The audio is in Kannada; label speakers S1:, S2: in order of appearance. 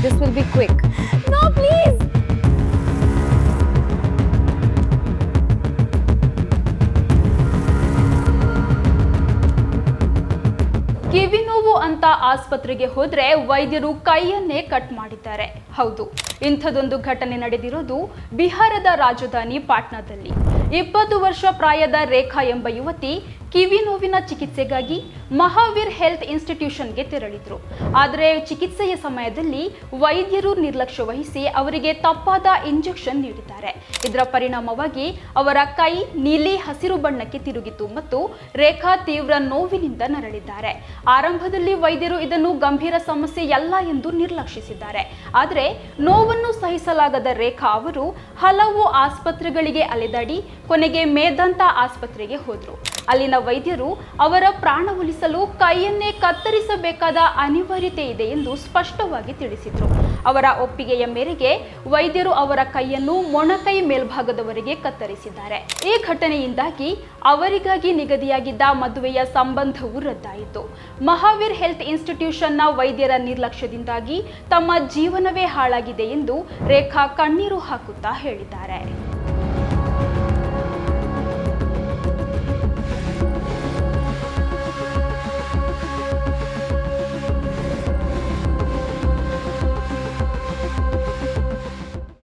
S1: This will be quick.
S2: No, please. ಕಿವಿ ನೋವು ಅಂತ ಆಸ್ಪತ್ರೆಗೆ ಹೋದ್ರೆ ವೈದ್ಯರು ಕೈಯನ್ನೇ ಕಟ್ ಮಾಡಿದ್ದಾರೆ. ಹೌದು, ಇಂಥದೊಂದು ಘಟನೆ ನಡೆದಿರೋದು ಬಿಹಾರದ ರಾಜಧಾನಿ ಪಾಟ್ನಾದಲ್ಲಿ. 20 ವರ್ಷ ಪ್ರಾಯದ ರೇಖಾ ಎಂಬ ಯುವತಿ ಕಿವಿ ನೋವಿನ ಚಿಕಿತ್ಸೆಗಾಗಿ ಮಹಾವೀರ್ ಹೆಲ್ತ್ ಇನ್ಸ್ಟಿಟ್ಯೂಷನ್ಗೆ ತೆರಳಿದ್ರು. ಆದರೆ ಚಿಕಿತ್ಸೆಯ ಸಮಯದಲ್ಲಿ ವೈದ್ಯರು ನಿರ್ಲಕ್ಷ್ಯ ವಹಿಸಿ ಅವರಿಗೆ ತಪ್ಪಾದ ಇಂಜೆಕ್ಷನ್ ನೀಡಿದ್ದಾರೆ. ಇದರ ಪರಿಣಾಮವಾಗಿ ಅವರ ಕೈ ನೀಲಿ ಹಸಿರು ಬಣ್ಣಕ್ಕೆ ತಿರುಗಿತು ಮತ್ತು ರೇಖಾ ತೀವ್ರ ನೋವಿನಿಂದ ನರಳಿದ್ದಾರೆ. ಆರಂಭದಲ್ಲಿ ವೈದ್ಯರು ಇದನ್ನು ಗಂಭೀರ ಸಮಸ್ಯೆಯಲ್ಲ ಎಂದು ನಿರ್ಲಕ್ಷಿಸಿದ್ದಾರೆ. ಆದರೆ ನೋವನ್ನು ಸಹಿಸಲಾಗದ ರೇಖಾ ಅವರು ಹಲವು ಆಸ್ಪತ್ರೆಗಳಿಗೆ ಅಲೆದಾಡಿ ಕೊನೆಗೆ ಮೇದಾಂತ ಆಸ್ಪತ್ರೆಗೆ ಹೋದ್ರು. ಅಲ್ಲಿನ ವೈದ್ಯರು ಅವರ ಪ್ರಾಣ ಉಳಿಸಲು ಕೈಯನ್ನೇ ಕತ್ತರಿಸಬೇಕಾದ ಅನಿವಾರ್ಯತೆ ಇದೆ ಎಂದು ಸ್ಪಷ್ಟವಾಗಿ ತಿಳಿಸಿದ್ರು. ಅವರ ಒಪ್ಪಿಗೆಯ ಮೇರೆಗೆ ವೈದ್ಯರು ಅವರ ಕೈಯನ್ನು ಮೊಣಕೈ ಮೇಲ್ಭಾಗದವರೆಗೆ ಕತ್ತರಿಸಿದ್ದಾರೆ. ಈ ಘಟನೆಯಿಂದಾಗಿ ಅವರಿಗಾಗಿ ನಿಗದಿಯಾಗಿದ್ದ ಮದುವೆಯ ಸಂಬಂಧವು ರದ್ದಾಯಿತು. ಮಹಾವೀರ್ ಹೆಲ್ತ್ ಇನ್ಸ್ಟಿಟ್ಯೂಷನ್ನ ವೈದ್ಯರ ನಿರ್ಲಕ್ಷ್ಯದಿಂದಾಗಿ ತಮ್ಮ ಜೀವನವೇ ಹಾಳಾಗಿದೆ ಎಂದು ರೇಖಾ ಕಣ್ಣೀರು ಹಾಕುತ್ತಾ ಹೇಳಿದ್ದಾರೆ.